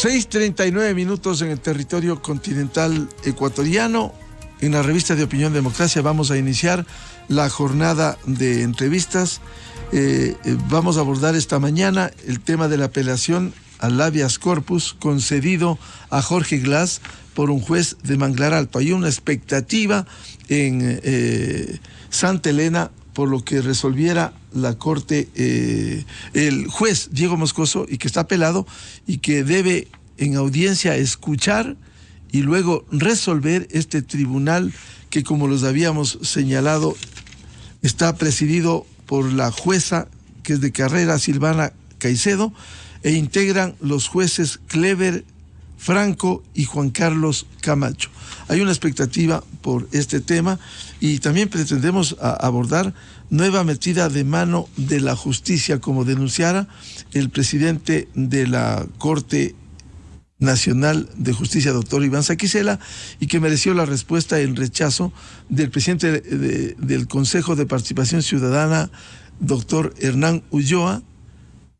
6:39 en el territorio continental ecuatoriano. En la revista de Opinión Democracia vamos a iniciar la jornada de entrevistas. Vamos a abordar esta mañana el tema de la apelación al habeas corpus concedido a Jorge Glass por un juez de Manglar Alto. Hay una expectativa en Santa Elena por lo que resolviera la Corte, el juez Diego Moscoso, y que está apelado y que debe en audiencia escuchar y luego resolver este tribunal que, como los habíamos señalado, está presidido por la jueza que es de carrera, Silvana Caicedo, e integran los jueces Clever Franco y Juan Carlos Camacho. Hay una expectativa por este tema y también pretendemos abordar nueva metida de mano de la justicia, como denunciara el presidente de la Corte Nacional de Justicia, doctor Iván Saquicela, y que mereció la respuesta en rechazo del presidente del Consejo de Participación Ciudadana, doctor Hernán Ulloa,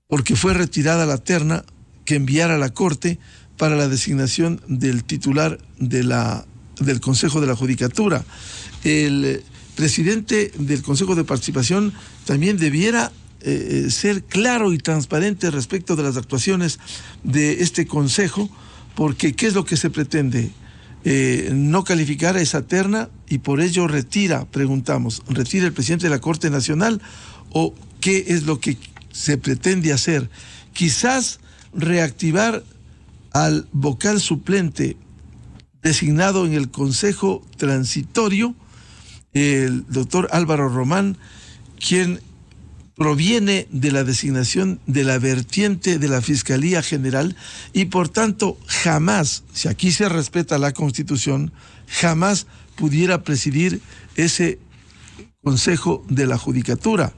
porque fue retirada la terna que enviara a la Corte para la designación del titular del Consejo de la Judicatura. El presidente del Consejo de Participación también debiera ser claro y transparente respecto de las actuaciones de este Consejo, porque ¿qué es lo que se pretende? No calificar a esa terna y por ello retira el presidente de la Corte Nacional, o ¿qué es lo que se pretende hacer? Quizás reactivar al vocal suplente designado en el Consejo Transitorio, el doctor Álvaro Román, quien proviene de la designación de la vertiente de la Fiscalía General y por tanto jamás, si aquí se respeta la Constitución, jamás pudiera presidir ese Consejo de la Judicatura.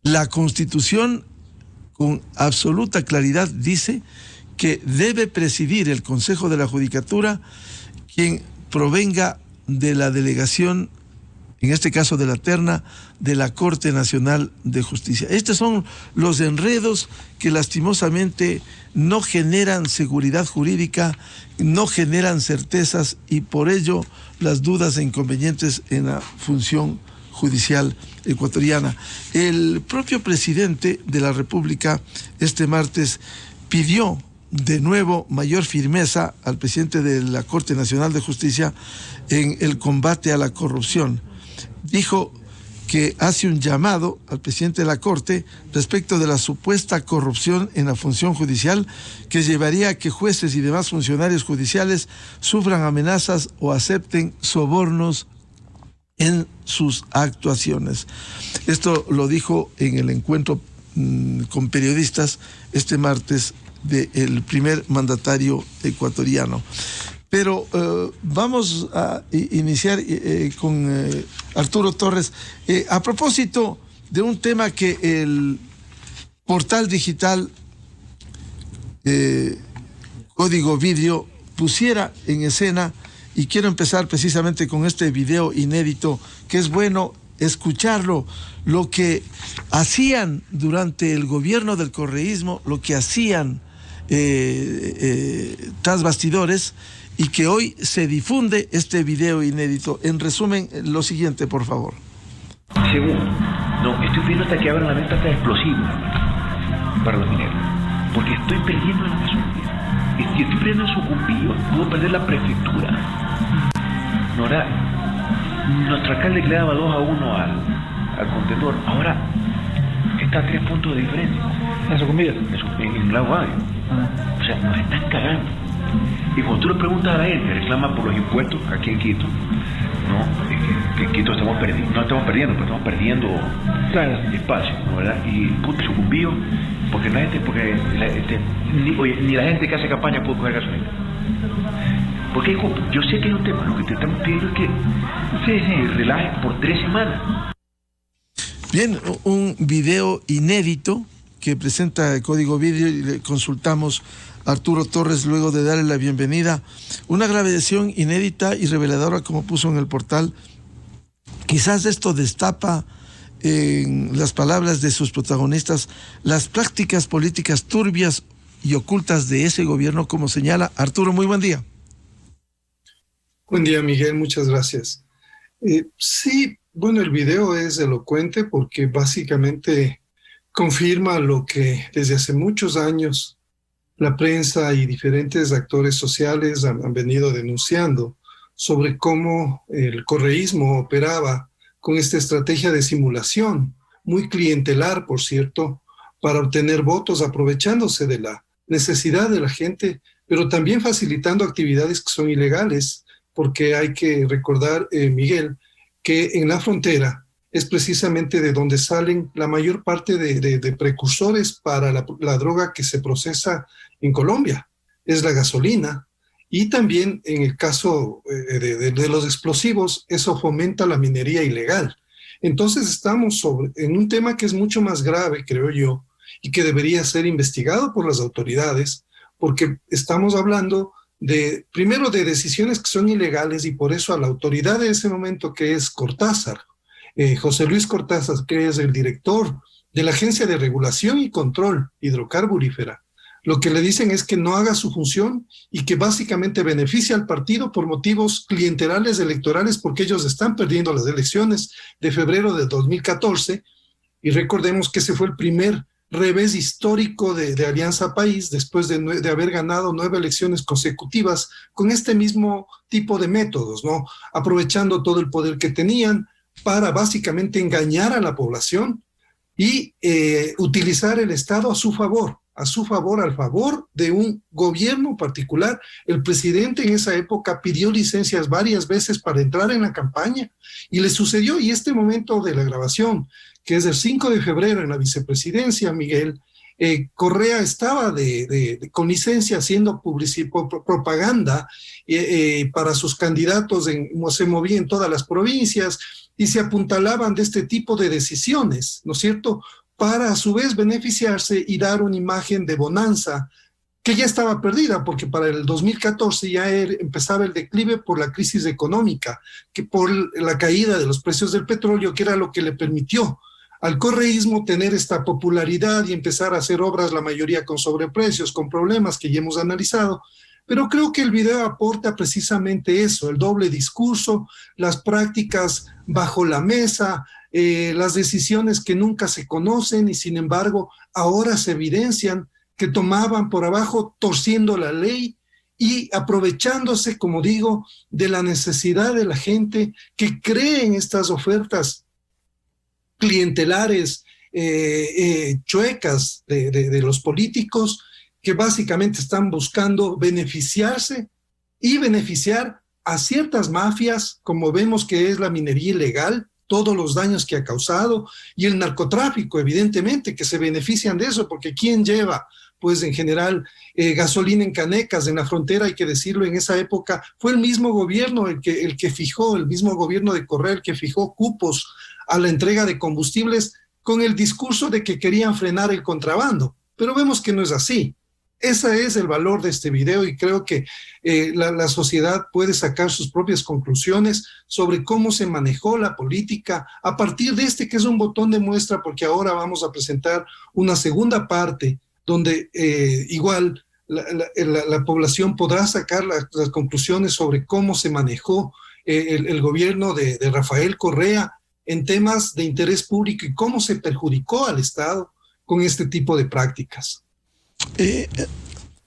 La Constitución con absoluta claridad dice que debe presidir el Consejo de la Judicatura quien provenga de la delegación, en este caso de la terna, de la Corte Nacional de Justicia. Estos son los enredos que lastimosamente no generan seguridad jurídica, no generan certezas y por ello las dudas e inconvenientes en la función judicial ecuatoriana. El propio presidente de la República este martes pidió de nuevo mayor firmeza al presidente de la Corte Nacional de Justicia en el combate a la corrupción. Dijo que hace un llamado al presidente de la Corte respecto de la supuesta corrupción en la función judicial que llevaría a que jueces y demás funcionarios judiciales sufran amenazas o acepten sobornos en sus actuaciones. Esto lo dijo en el encuentro con periodistas este martes del primer mandatario ecuatoriano. Pero vamos a iniciar con Arturo Torres. A propósito de un tema que el portal digital Código Vidrio pusiera en escena, y quiero empezar precisamente con este video inédito, que es bueno escucharlo, lo que hacían durante el gobierno del correísmo, lo que hacían tras bastidores, y que hoy se difunde este video inédito. En resumen, lo siguiente, por favor. Segundo, no, estoy pidiendo hasta que abran la venta hasta explosivos para los mineros, porque estoy perdiendo el Amazonia, estoy perdiendo el Sucumbío, puedo perder la prefectura. Nora, nuestro alcalde le daba 2-1 al contendor, ahora está a 3 puntos de diferencia. ¿En Sucumbío? En Lago Agrio. O sea, nos están cagando. Y cuando tú le preguntas a la gente, reclama por los impuestos aquí en Quito, que en Quito estamos perdiendo, pero estamos perdiendo espacio, ¿no, verdad? Y punto Sucumbío, porque la gente, ni la gente que hace campaña puede coger gasolina. Porque yo sé que hay un tema, lo que te estamos pidiendo es que ustedes se relajen por 3 semanas. Bien, un video inédito que presenta el Código Vidrio y le consultamos a Arturo Torres luego de darle la bienvenida. Una grabación inédita y reveladora, como puso en el portal. Quizás esto destapa, en las palabras de sus protagonistas, las prácticas políticas turbias y ocultas de ese gobierno, como señala Arturo. Muy buen día. Buen día, Miguel, muchas gracias. Sí, bueno, el video es elocuente porque básicamente confirma lo que desde hace muchos años la prensa y diferentes actores sociales han venido denunciando sobre cómo el correísmo operaba con esta estrategia de simulación, muy clientelar, por cierto, para obtener votos, aprovechándose de la necesidad de la gente, pero también facilitando actividades que son ilegales, porque hay que recordar, Miguel, que en la frontera es precisamente de donde salen la mayor parte de precursores para la droga que se procesa en Colombia, es la gasolina, y también en el caso de los explosivos, eso fomenta la minería ilegal. Entonces estamos en un tema que es mucho más grave, creo yo, y que debería ser investigado por las autoridades, porque estamos hablando primero de decisiones que son ilegales, y por eso a la autoridad de ese momento, que es Cortázar, José Luis Cortázar, que es el director de la Agencia de Regulación y Control Hidrocarburífera, lo que le dicen es que no haga su función y que básicamente beneficia al partido por motivos clientelales electorales, porque ellos están perdiendo las elecciones de febrero de 2014, y recordemos que ese fue el primer revés histórico de Alianza País, después de haber ganado 9 elecciones consecutivas con este mismo tipo de métodos, ¿no? Aprovechando todo el poder que tenían para básicamente engañar a la población y utilizar el Estado a su favor, al favor de un gobierno particular. El presidente en esa época pidió licencias varias veces para entrar en la campaña y le sucedió. Y este momento de la grabación, que es el 5 de febrero en la vicepresidencia, Miguel, Correa estaba con licencia haciendo propaganda para sus candidatos, se movía en todas las provincias y se apuntalaban de este tipo de decisiones, ¿no es cierto?, para a su vez beneficiarse y dar una imagen de bonanza que ya estaba perdida, porque para el 2014 ya empezaba el declive por la crisis económica, que por la caída de los precios del petróleo, que era lo que le permitió al correísmo tener esta popularidad y empezar a hacer obras, la mayoría con sobreprecios, con problemas que ya hemos analizado. Pero creo que el video aporta precisamente eso, el doble discurso, las prácticas bajo la mesa, las decisiones que nunca se conocen y sin embargo ahora se evidencian, que tomaban por abajo torciendo la ley y aprovechándose, como digo, de la necesidad de la gente que cree en estas ofertas clientelares chuecas de los políticos, que básicamente están buscando beneficiarse y beneficiar a ciertas mafias, como vemos que es la minería ilegal, todos los daños que ha causado, y el narcotráfico, evidentemente, que se benefician de eso, porque ¿quién lleva? Pues en general gasolina en canecas en la frontera, hay que decirlo, en esa época fue el mismo gobierno el que fijó, el mismo gobierno de Correa, el que fijó cupos a la entrega de combustibles con el discurso de que querían frenar el contrabando, pero vemos que no es así. Ese es el valor de este video y creo que la sociedad puede sacar sus propias conclusiones sobre cómo se manejó la política a partir de que es un botón de muestra, porque ahora vamos a presentar una segunda parte donde igual la población podrá sacar las conclusiones sobre cómo se manejó el gobierno de Rafael Correa en temas de interés público y cómo se perjudicó al Estado con este tipo de prácticas.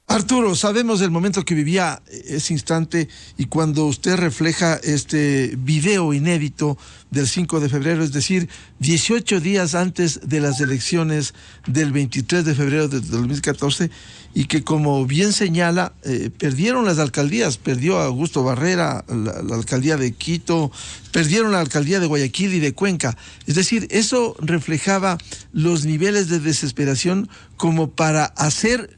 Arturo, sabemos del momento que vivía ese instante, y cuando usted refleja este video inédito del 5 de febrero, es decir, 18 días antes de las elecciones del 23 de febrero de 2014, y que, como bien señala, perdieron las alcaldías, perdió Augusto Barrera la alcaldía de Quito, perdieron la alcaldía de Guayaquil y de Cuenca. Es decir, eso reflejaba los niveles de desesperación como para hacer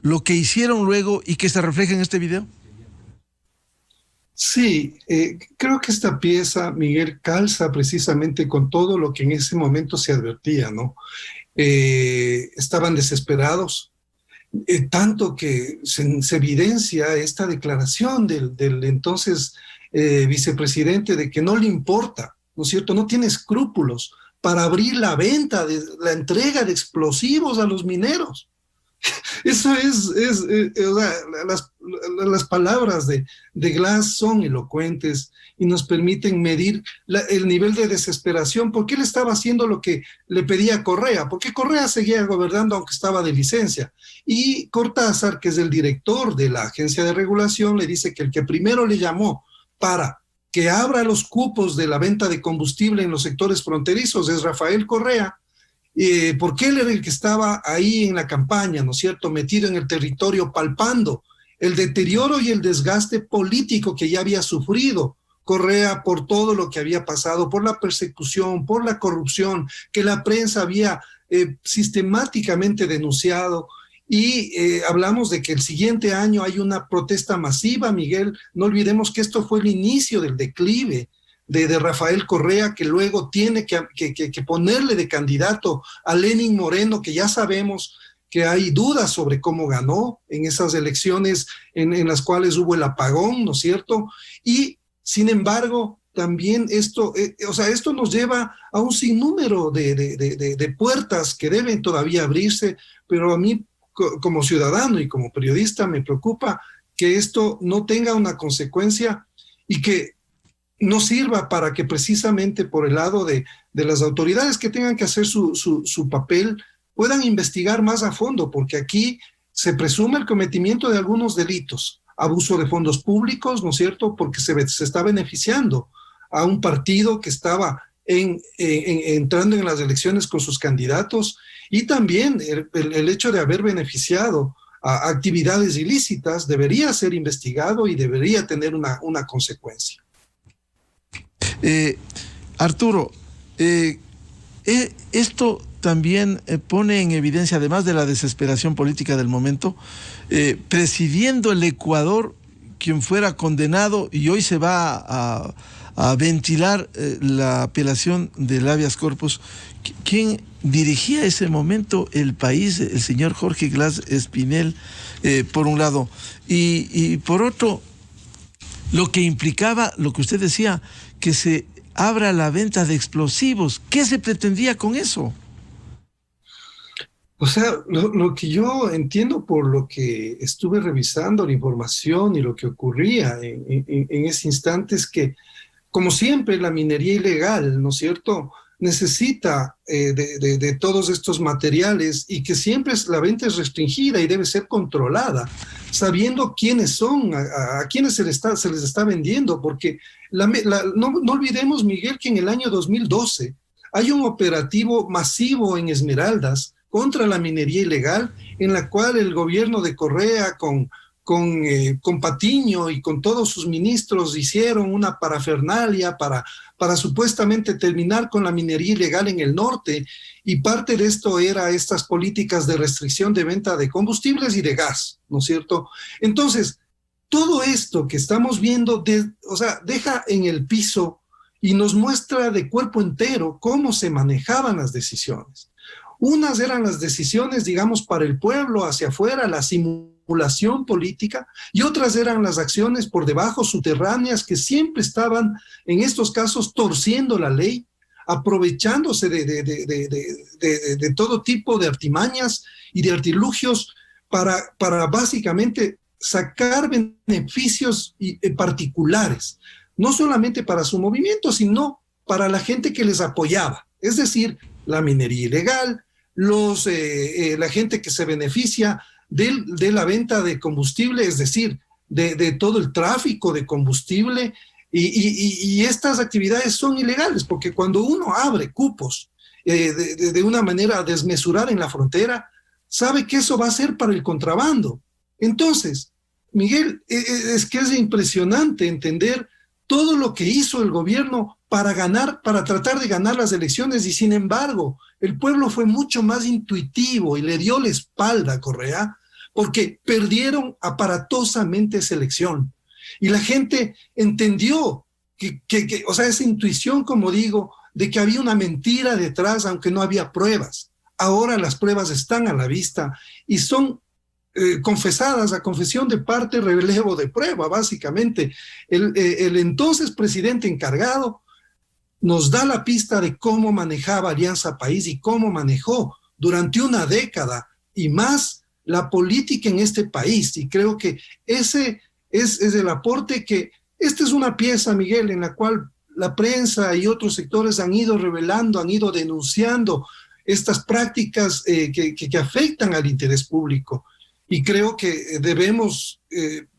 lo que hicieron luego y que se refleja en este video. Sí, creo que esta pieza, Miguel, calza precisamente con todo lo que en ese momento se advertía, ¿no? Estaban desesperados, tanto que se evidencia esta declaración del entonces vicepresidente de que no le importa, ¿no es cierto? No tiene escrúpulos para abrir la venta, la entrega de explosivos a los mineros. Eso o sea, las palabras de Glass son elocuentes y nos permiten medir el nivel de desesperación, porque él estaba haciendo lo que le pedía Correa, porque Correa seguía gobernando aunque estaba de licencia. Y Cortázar, que es el director de la agencia de regulación, le dice que el que primero le llamó para que abra los cupos de la venta de combustible en los sectores fronterizos es Rafael Correa, porque él era el que estaba ahí en la campaña, ¿no es cierto?, metido en el territorio, palpando el deterioro y el desgaste político que ya había sufrido Correa por todo lo que había pasado, por la persecución, por la corrupción que la prensa había sistemáticamente denunciado. Y hablamos de que el siguiente año hay una protesta masiva, Miguel. No olvidemos que esto fue el inicio del declive de Rafael Correa, que luego tiene que ponerle de candidato a Lenín Moreno, que ya sabemos que hay dudas sobre cómo ganó en esas elecciones en las cuales hubo el apagón, ¿no es cierto? Y sin embargo, también esto nos lleva a un sinnúmero de puertas que deben todavía abrirse, pero a mí como ciudadano y como periodista me preocupa que esto no tenga una consecuencia y que no sirva para que precisamente por el lado de las autoridades que tengan que hacer su papel puedan investigar más a fondo, porque aquí se presume el cometimiento de algunos delitos, abuso de fondos públicos, ¿no es cierto?, porque se está beneficiando a un partido que estaba entrando en las elecciones con sus candidatos, y también el hecho de haber beneficiado a actividades ilícitas debería ser investigado y debería tener una consecuencia. Arturo, esto también pone en evidencia, además de la desesperación política del momento, presidiendo el Ecuador, quien fuera condenado, y hoy se va a ventilar la apelación del habeas corpus, quien dirigía ese momento el país, el señor Jorge Glass Espinel, por un lado, y por otro, lo que implicaba, lo que usted decía, que se abra la venta de explosivos. ¿Qué se pretendía con eso? O sea, lo que yo entiendo por lo que estuve revisando la información y lo que ocurría en ese instante es que, como siempre, la minería ilegal, ¿no es cierto?, necesita de todos estos materiales, y que siempre la venta es restringida y debe ser controlada, sabiendo quiénes son, a quiénes se les está vendiendo, porque no olvidemos, Miguel, que en el año 2012 hay un operativo masivo en Esmeraldas contra la minería ilegal, en la cual el gobierno de Correa con Patiño y con todos sus ministros hicieron una parafernalia para supuestamente terminar con la minería ilegal en el norte, y parte de esto era estas políticas de restricción de venta de combustibles y de gas, ¿no es cierto? Entonces, todo esto que estamos viendo, deja en el piso y nos muestra de cuerpo entero cómo se manejaban las decisiones. Unas eran las decisiones, digamos, para el pueblo, hacia afuera, la simulación política, y otras eran las acciones por debajo, subterráneas, que siempre estaban, en estos casos, torciendo la ley, aprovechándose de todo tipo de artimañas y de artilugios para básicamente sacar beneficios particulares, no solamente para su movimiento, sino para la gente que les apoyaba, es decir, la minería ilegal, la gente que se beneficia de la venta de combustible, es decir, de todo el tráfico de combustible, y estas actividades son ilegales, porque cuando uno abre cupos de una manera desmesurada en la frontera, sabe que eso va a ser para el contrabando. Entonces, Miguel, es que es impresionante entender todo lo que hizo el gobierno para tratar de ganar las elecciones, y sin embargo, el pueblo fue mucho más intuitivo y le dio la espalda a Correa, porque perdieron aparatosamente esa elección. Y la gente entendió esa intuición, como digo, de que había una mentira detrás, aunque no había pruebas. Ahora las pruebas están a la vista y son confesadas a confesión de parte, relevo de prueba, básicamente. El entonces presidente encargado nos da la pista de cómo manejaba Alianza País y cómo manejó durante una década y más la política en este país. Y creo que ese es el aporte que, esta es una pieza, Miguel, en la cual la prensa y otros sectores han ido revelando, han ido denunciando estas prácticas que afectan al interés público. Y creo que debemos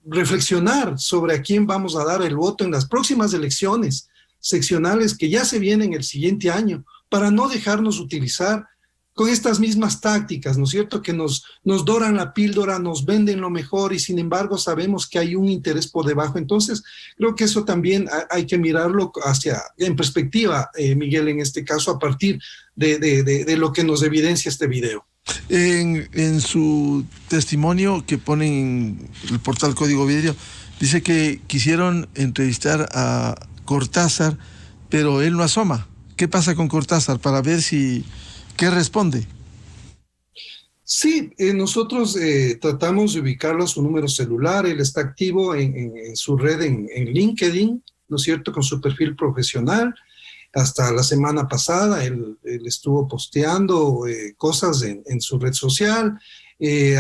reflexionar sobre a quién vamos a dar el voto en las próximas elecciones seccionales que ya se vienen el siguiente año, para no dejarnos utilizar con estas mismas tácticas, ¿no es cierto?, que nos doran la píldora, nos venden lo mejor y sin embargo sabemos que hay un interés por debajo. Entonces, creo que eso también hay que mirarlo en perspectiva, Miguel, en este caso, a partir de lo que nos evidencia este video. En su testimonio que pone en el portal Código Vidrio, dice que quisieron entrevistar a Cortázar, pero él no asoma. ¿Qué pasa con Cortázar? Para ver qué responde. Sí, nosotros tratamos de ubicarlo a su número celular. Él está activo en su red en LinkedIn, ¿no es cierto?, con su perfil profesional. Hasta la semana pasada él estuvo posteando cosas en su red social,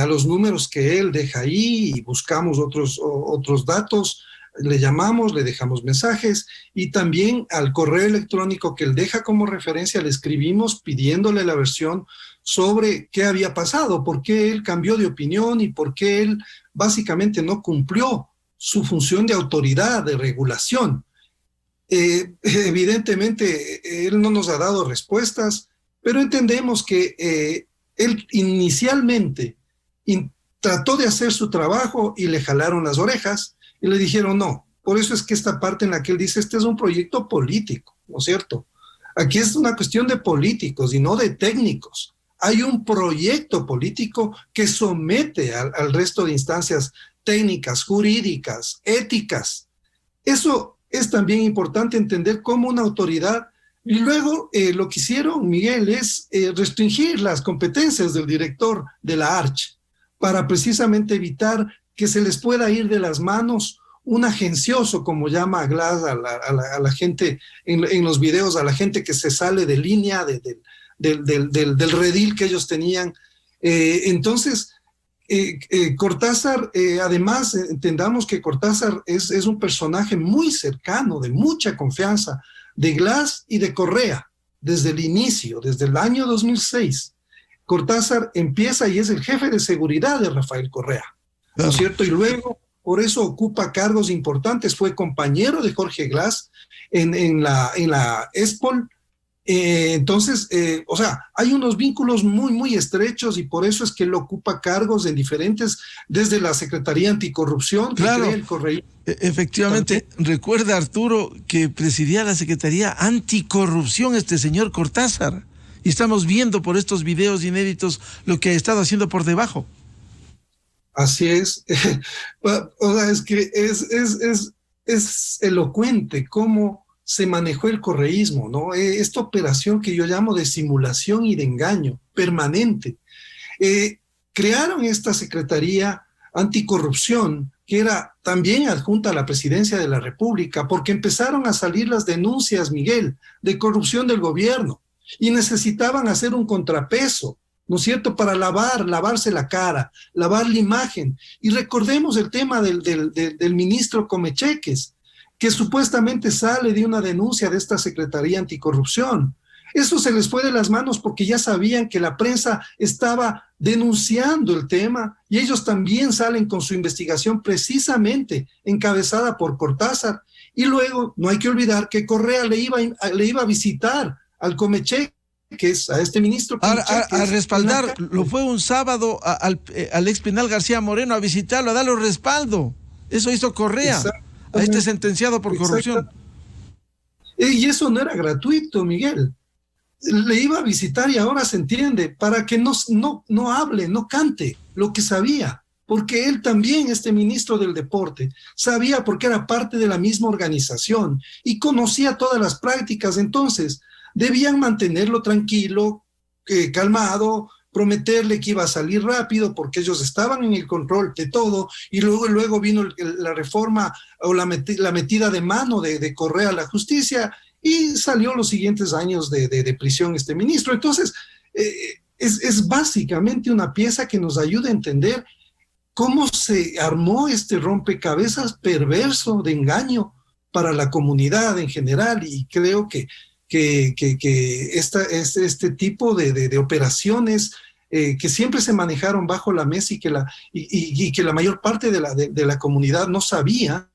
a los números que él deja ahí, y buscamos otros datos, le llamamos, le dejamos mensajes, y también al correo electrónico que él deja como referencia le escribimos pidiéndole la versión sobre qué había pasado, por qué él cambió de opinión y por qué él básicamente no cumplió su función de autoridad, de regulación. Evidentemente él no nos ha dado respuestas, pero entendemos que él inicialmente trató de hacer su trabajo y le jalaron las orejas y le dijeron no. Por eso es que esta parte en la que él dice, este es un proyecto político, ¿no es cierto? Aquí es una cuestión de políticos y no de técnicos. Hay un proyecto político que somete al resto de instancias técnicas, jurídicas, éticas. Eso es también importante entender como una autoridad. Y luego lo que hicieron, Miguel, es restringir las competencias del director de la ARCH para precisamente evitar que se les pueda ir de las manos un agencioso, como llama a Glass a la gente en los videos, a la gente que se sale de línea del redil que ellos tenían. Entonces, Cortázar, además, entendamos que Cortázar es un personaje muy cercano, de mucha confianza, de Glass y de Correa, desde el inicio, desde el año 2006. Cortázar empieza y es el jefe de seguridad de Rafael Correa, ¿no es cierto? Y luego, por eso ocupa cargos importantes, fue compañero de Jorge Glass en la ESPOL. Entonces, o sea, hay unos vínculos muy, muy estrechos y por eso es que él ocupa cargos en diferentes, desde la Secretaría Anticorrupción, claro, que crea el Correo. Efectivamente, también. Recuerda, Arturo, que presidía la Secretaría Anticorrupción este señor Cortázar, y estamos viendo por estos videos inéditos lo que ha estado haciendo por debajo. Así es. O sea, es que es elocuente cómo se manejó el correísmo, ¿no? Esta operación que yo llamo de simulación y de engaño permanente. Crearon esta Secretaría Anticorrupción, que era también adjunta a la Presidencia de la República, porque empezaron a salir las denuncias, Miguel, de corrupción del gobierno, y necesitaban hacer un contrapeso, ¿no es cierto?, para lavarse la cara, lavar la imagen. Y recordemos el tema del ministro Comecheques, que supuestamente sale de una denuncia de esta Secretaría Anticorrupción. Eso se les fue de las manos porque ya sabían que la prensa estaba denunciando el tema y ellos también salen con su investigación precisamente encabezada por Cortázar. Y luego no hay que olvidar que Correa le iba a visitar al Comecheques, a este ministro Comecheques, a respaldar, lo fue un sábado al ex penal García Moreno a visitarlo, a darle respaldo. Eso hizo Correa. A este sentenciado por corrupción. Y eso no era gratuito, Miguel. Le iba a visitar y ahora se entiende, para que no hable, no cante lo que sabía, porque él también, este ministro del deporte, sabía porque era parte de la misma organización y conocía todas las prácticas. Entonces debían mantenerlo tranquilo, calmado, prometerle que iba a salir rápido porque ellos estaban en el control de todo, y luego vino la reforma o la metida de mano de Correa a la justicia y salió los siguientes años de prisión este ministro. Entonces, es básicamente una pieza que nos ayuda a entender cómo se armó este rompecabezas perverso de engaño para la comunidad en general, y creo que este tipo de operaciones que siempre se manejaron bajo la mesa y que la mayor parte de la comunidad no sabía,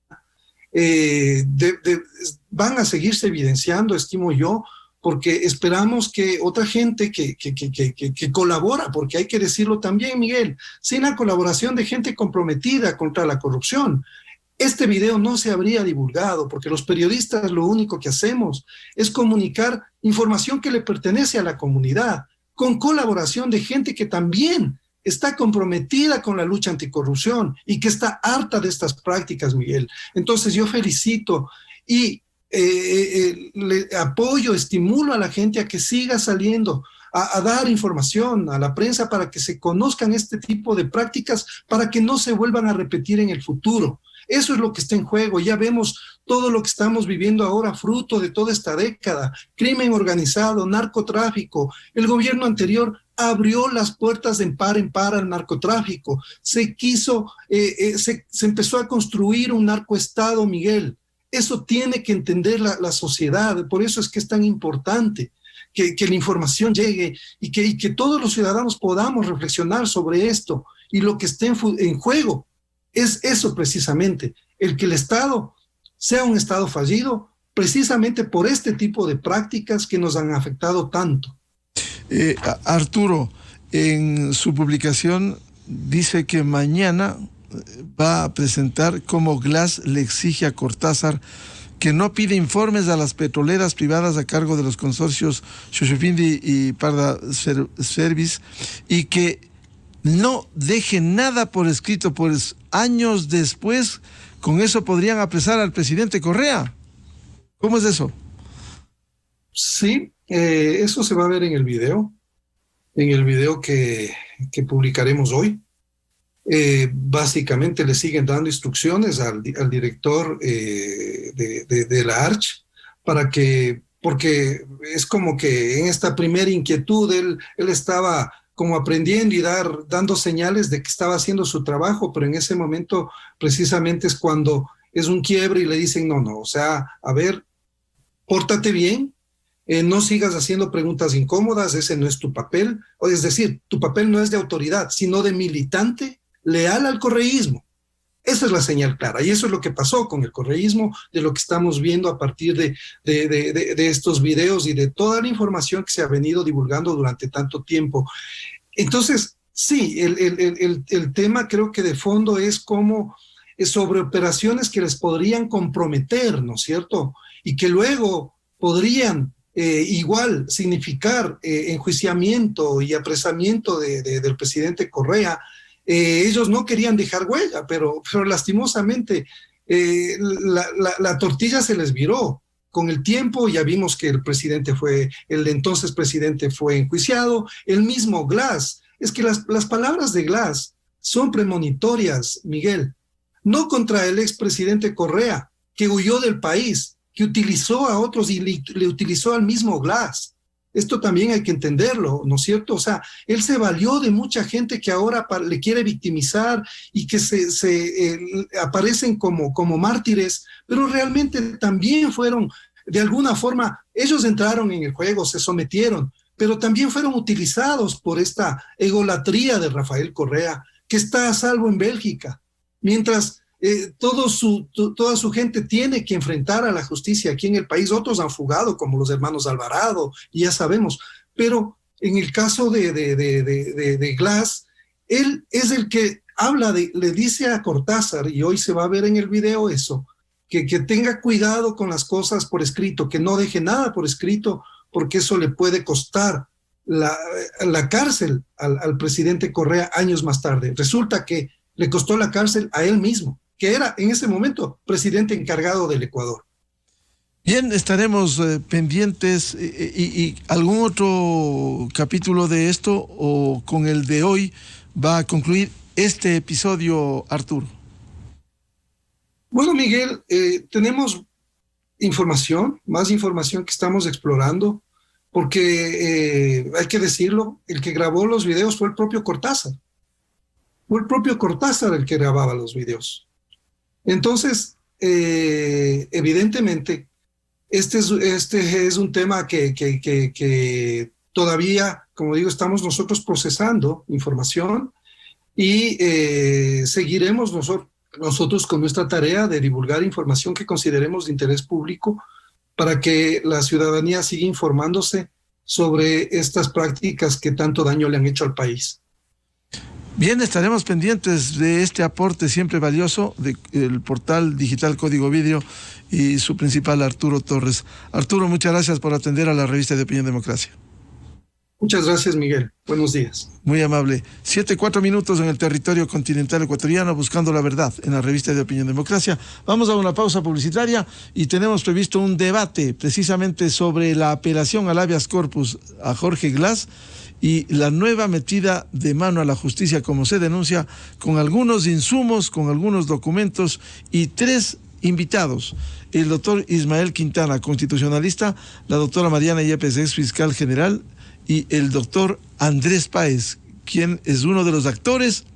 van a seguirse evidenciando, estimo yo, porque esperamos que otra gente que colabora, porque hay que decirlo también, Miguel, sin la colaboración de gente comprometida contra la corrupción, este video no se habría divulgado, porque los periodistas lo único que hacemos es comunicar información que le pertenece a la comunidad, con colaboración de gente que también está comprometida con la lucha anticorrupción y que está harta de estas prácticas, Miguel. Entonces yo felicito y le apoyo, estimulo a la gente a que siga saliendo a dar información a la prensa para que se conozcan este tipo de prácticas, para que no se vuelvan a repetir en el futuro. Eso es lo que está en juego. Ya vemos todo lo que estamos viviendo ahora, fruto de toda esta década: crimen organizado, narcotráfico. El gobierno anterior abrió las puertas de par en par al narcotráfico. Se empezó a construir un narcoestado, Miguel. Eso tiene que entender la sociedad. Por eso es que es tan importante que la información llegue y que todos los ciudadanos podamos reflexionar sobre esto. Y lo que esté en juego es eso precisamente, el que el Estado sea un Estado fallido, precisamente por este tipo de prácticas que nos han afectado tanto. Arturo, en su publicación dice que mañana va a presentar cómo Glass le exige a Cortázar que no pide informes a las petroleras privadas a cargo de los consorcios Shushufindi y Parda Service, y que no deje nada por escrito, pues años después con eso podrían apresar al presidente Correa. ¿Cómo es eso? Sí, eso se va a ver en el video que publicaremos hoy. Básicamente le siguen dando instrucciones al director de la ARCH porque es como que en esta primera inquietud él estaba como aprendiendo y dando señales de que estaba haciendo su trabajo, pero en ese momento precisamente es cuando es un quiebre y le dicen no, o sea, a ver, pórtate bien, no sigas haciendo preguntas incómodas, ese no es tu papel, o es decir, tu papel no es de autoridad, sino de militante leal al correísmo. Esa es la señal clara, y eso es lo que pasó con el correísmo, de lo que estamos viendo a partir de estos videos y de toda la información que se ha venido divulgando durante tanto tiempo. Entonces, sí, el tema creo que de fondo es cómo sobre operaciones que les podrían comprometer, ¿no es cierto? Y que luego podrían igual significar enjuiciamiento y apresamiento del presidente Correa. Ellos no querían dejar huella, pero lastimosamente la tortilla se les viró. Con el tiempo ya vimos que el entonces presidente fue enjuiciado, el mismo Glass. Es que las palabras de Glass son premonitorias, Miguel, no contra el expresidente Correa, que huyó del país, que utilizó a otros y le utilizó al mismo Glass. Esto también hay que entenderlo, ¿no es cierto? O sea, él se valió de mucha gente que ahora le quiere victimizar y que aparecen como mártires, pero realmente también fueron, de alguna forma, ellos entraron en el juego, se sometieron, pero también fueron utilizados por esta egolatría de Rafael Correa, que está a salvo en Bélgica, mientras toda su gente tiene que enfrentar a la justicia aquí en el país. Otros han fugado, como los hermanos Alvarado, y ya sabemos, pero en el caso de Glass, él es el que le dice a Cortázar, y hoy se va a ver en el video eso, que tenga cuidado con las cosas por escrito, que no deje nada por escrito, porque eso le puede costar la cárcel al presidente Correa años más tarde. Resulta que le costó la cárcel a él mismo, que era en ese momento presidente encargado del Ecuador. Bien, estaremos pendientes y algún otro capítulo de esto o con el de hoy va a concluir este episodio, Arturo. Bueno, Miguel, tenemos más información que estamos explorando. porque hay que decirlo, el que grabó los videos fue el propio Cortázar. Fue el propio Cortázar el que grababa los videos. Entonces, evidentemente, este es un tema que todavía, como digo, estamos nosotros procesando información y seguiremos nosotros con nuestra tarea de divulgar información que consideremos de interés público para que la ciudadanía siga informándose sobre estas prácticas que tanto daño le han hecho al país. Bien, estaremos pendientes de este aporte siempre valioso del portal digital Código Vidrio y su principal, Arturo Torres. Arturo, muchas gracias por atender a la revista de Opinión Democracia. Muchas gracias, Miguel. Buenos días. Muy amable. 7:04 en el territorio continental ecuatoriano, buscando la verdad en la revista de Opinión Democracia. Vamos a una pausa publicitaria y tenemos previsto un debate precisamente sobre la apelación al habeas corpus a Jorge Glass y la nueva metida de mano a la justicia, como se denuncia, con algunos insumos, con algunos documentos y 3 invitados: el doctor Ismael Quintana, constitucionalista, la doctora Mariana Yepes, ex fiscal general, y el doctor Andrés Páez, quien es uno de los actores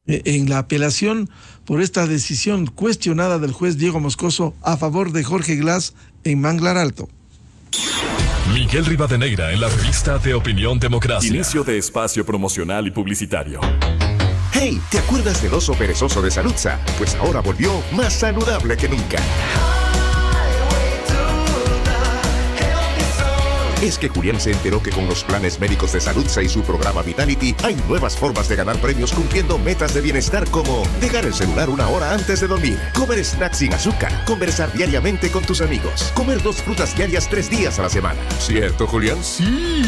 en la apelación por esta decisión cuestionada del juez Diego Moscoso a favor de Jorge Glass en Manglar Alto. Miguel Rivadeneira en la revista de Opinión Democracia. Inicio de espacio promocional y publicitario. Hey, ¿te acuerdas del oso perezoso de Salutza? Pues ahora volvió más saludable que nunca. Es que Julián se enteró que con los planes médicos de Salutza y su programa Vitality hay nuevas formas de ganar premios cumpliendo metas de bienestar, como dejar el celular 1 hora antes de dormir, comer snacks sin azúcar, conversar diariamente con tus amigos, comer 2 frutas diarias 3 días a la semana. ¿Cierto, Julián? Sí.